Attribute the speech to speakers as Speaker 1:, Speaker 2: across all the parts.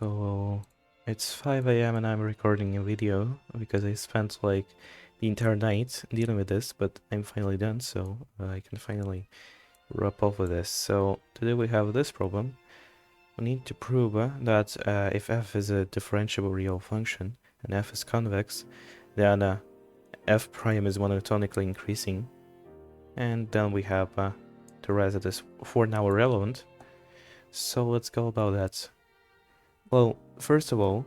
Speaker 1: So it's 5 a.m. and I'm recording a video because I spent like the entire night dealing with this, but I'm finally done, so I can finally wrap up with this. So today we have this problem. We need to prove that if f is a differentiable real function and f is convex, then f prime is monotonically increasing. And then we have the rest that is for now irrelevant. So let's go about that. Well, first of all,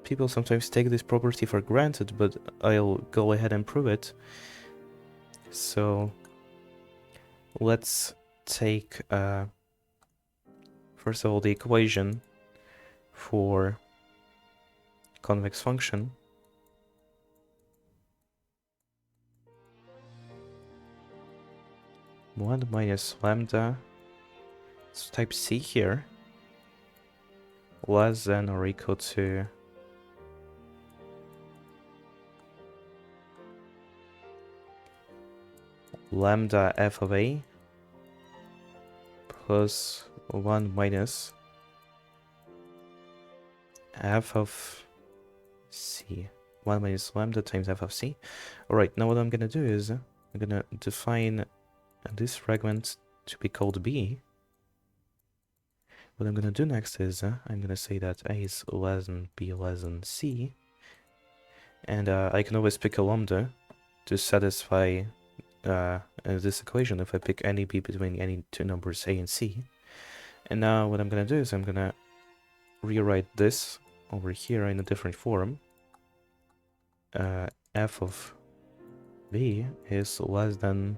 Speaker 1: people sometimes take this property for granted, but I'll go ahead and prove it. So let's take first of all the equation for convex function. One minus lambda, let's type c here, less than or equal to lambda f of a plus 1 minus f of c. 1 minus lambda times f of c. Alright, now what I'm gonna do is I'm gonna define this fragment to be called b. What I'm gonna do next is I'm gonna say that a is less than b less than c, and I can always pick a lambda to satisfy this equation if I pick any b between any two numbers a and c. And now what I'm gonna do is I'm gonna rewrite this over here in a different form. F of b is less than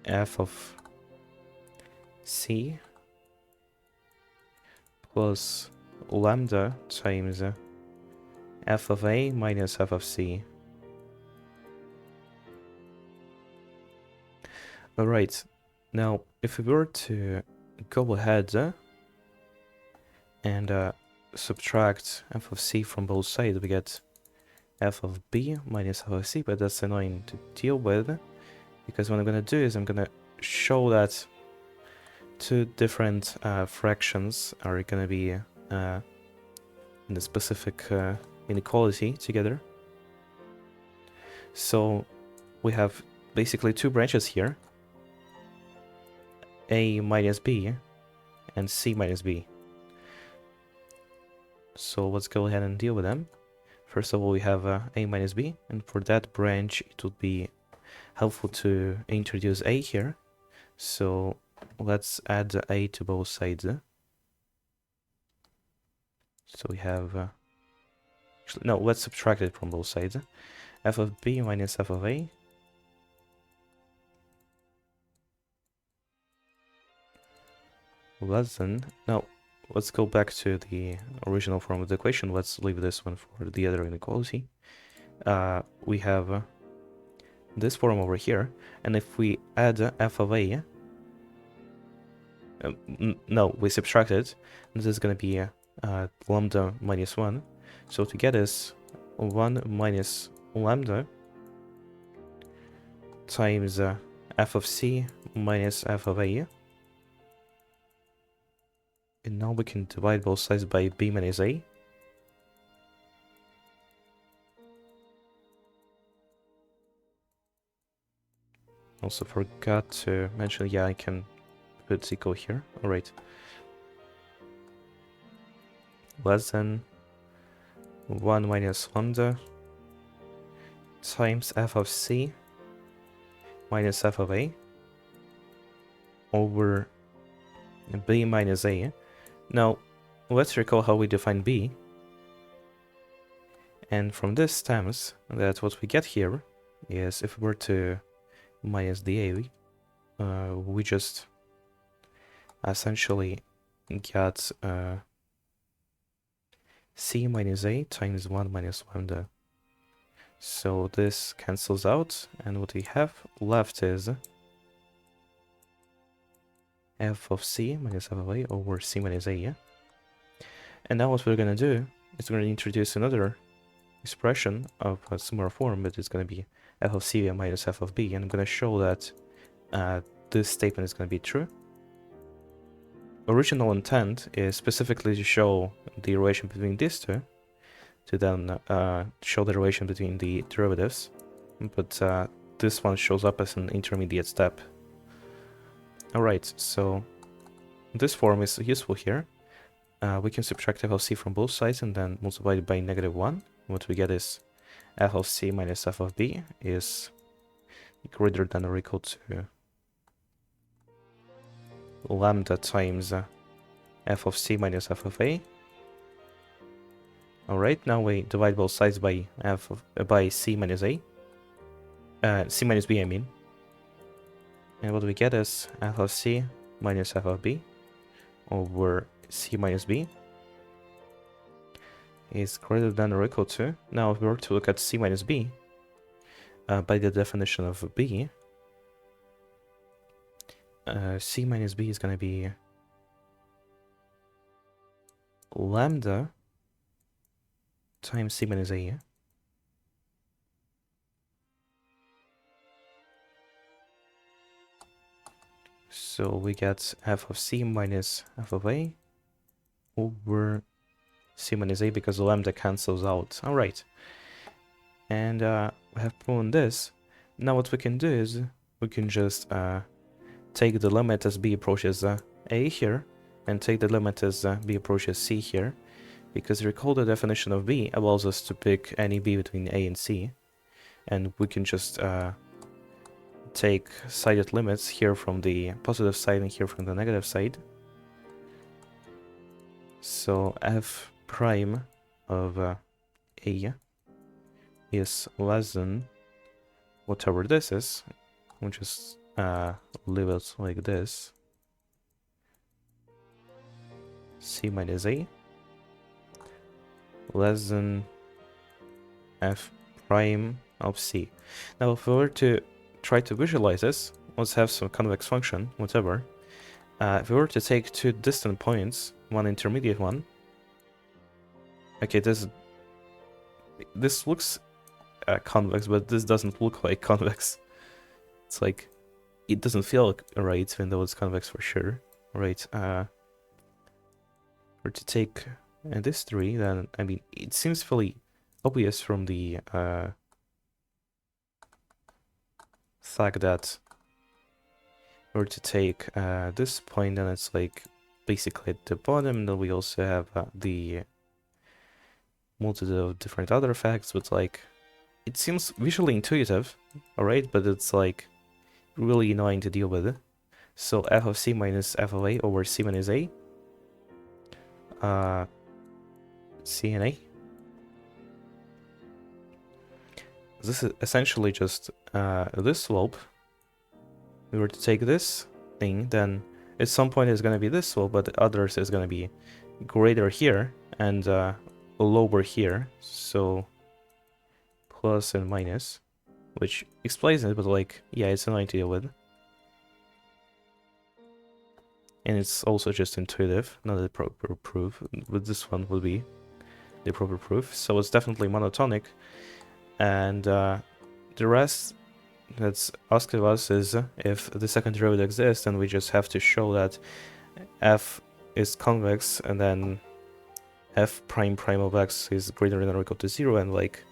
Speaker 1: f of c plus lambda times f of a minus f of c. Alright, now if we were to go ahead and subtract f of c from both sides, we get f of b minus f of c, but that's annoying to deal with, because what I'm gonna do is I'm gonna show that two different fractions are gonna be in the specific inequality together. So we have basically two branches here, a minus b and c minus b. So let's go ahead and deal with them. First of all, we have a minus b, and for that branch it would be helpful to introduce a here. So let's add a to both sides. So we have actually, no, let's subtract it from both sides. F of b minus f of a less than, now let's go back to the original form of the equation. Let's leave this one for the other inequality. We have this form over here, and if we add f of a, no, we subtract it, this is going to be lambda minus 1. So to get this, 1 minus lambda times f of c minus f of a. And now we can divide both sides by b minus a. Also forgot to mention, yeah, I can put equal here. Alright. Less than 1 minus lambda times f of c minus f of a over b minus a. Now, let's recall how we define b. And from this stems that what we get here is, if we were to minus the a, we just essentially get c minus a times 1 minus lambda. So this cancels out, and what we have left is f of c minus f of a over c minus a. And now what we're going to do is we're going to introduce another expression of a similar form, but it's going to be f of c minus f of b, and I'm going to show that this statement is going to be true. original intent is specifically to show the relation between these two, to then show the relation between the derivatives, but this one shows up as an intermediate step. Alright, so this form is useful here. We can subtract f of c from both sides and then multiply it by -1. What we get is f of c minus f of b is greater than or equal to lambda times f of c minus f of a. Alright, now we divide both sides by by c minus a. C minus b, I mean. And what we get is f of c minus f of b over c minus b is greater than or equal to. Now, if we were to look at c minus b, by the definition of b, c minus b is going to be lambda times c minus a. So we get f of c minus f of a over c minus a because the lambda cancels out. Alright. And we have proven this. Now what we can do is we can just take the limit as b approaches a here and take the limit as b approaches c here, because recall the definition of b allows us to pick any b between a and c, and we can just take sided limits here from the positive side and here from the negative side. So f prime of a is less than whatever this is. We'll just leave it like this. C minus a less than f prime of c. Now if we were to try to visualize this, let's have some convex function, whatever. If we were to take two distant points, one intermediate one. Okay, this looks convex, but this doesn't look like convex. It's like, it doesn't feel right, even though it's convex for sure. Right, or to take this 3, then, I mean, it seems fairly obvious from the fact that or to take this point, then it's like basically at the bottom, and then we also have the multitude of different other facts, but like it seems visually intuitive, alright, but it's like really annoying to deal with. So f of c minus f of a over c minus a, c and a. This is essentially just this slope. We were to take this thing, then at some point it's going to be this slope, but the others is going to be greater here and lower here. So plus and minus, which explains it, but like, yeah, it's annoying to deal with. And it's also just intuitive, not the proper proof, but this one would be the proper proof. So it's definitely monotonic. And the rest that's asked of us is if the second derivative exists, then we just have to show that f is convex, and then f prime prime of x is greater than or equal to 0, and like,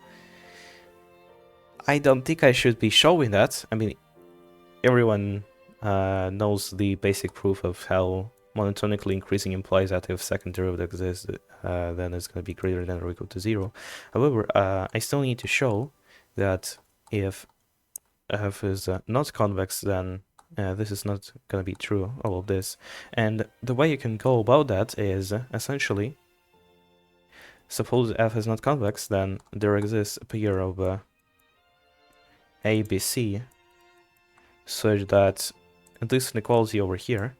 Speaker 1: I don't think I should be showing that. I mean, everyone knows the basic proof of how monotonically increasing implies that if second derivative exists, then it's going to be greater than or equal to 0. However, I still need to show that if f is not convex, then this is not going to be true, all of this. And the way you can go about that is essentially, suppose f is not convex, then there exists a pair of a, b, c, such that this inequality over here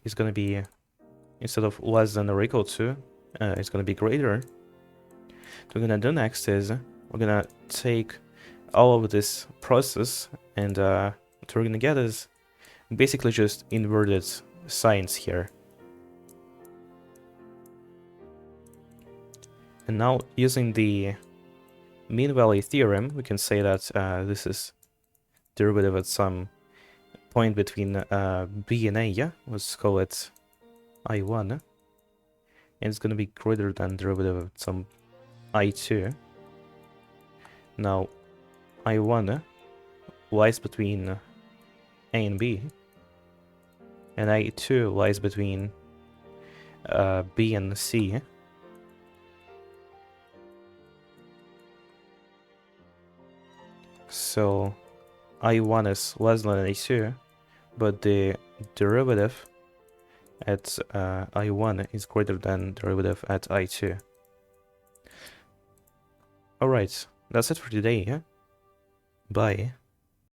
Speaker 1: is going to be, instead of less than or equal to, it's going to be greater. What we're going to do next is we're going to take all of this process, and what we're going to get is basically just inverted signs here. And now, using the mean value theorem, we can say that this is derivative at some point between b and a, yeah? Let's call it I1, and it's going to be greater than derivative of some I2. Now, I1 lies between A and B, and I2 lies between B and C. So I1 is less than I2, but the derivative at I1 is greater than derivative at I2. Alright, that's it for today. Bye.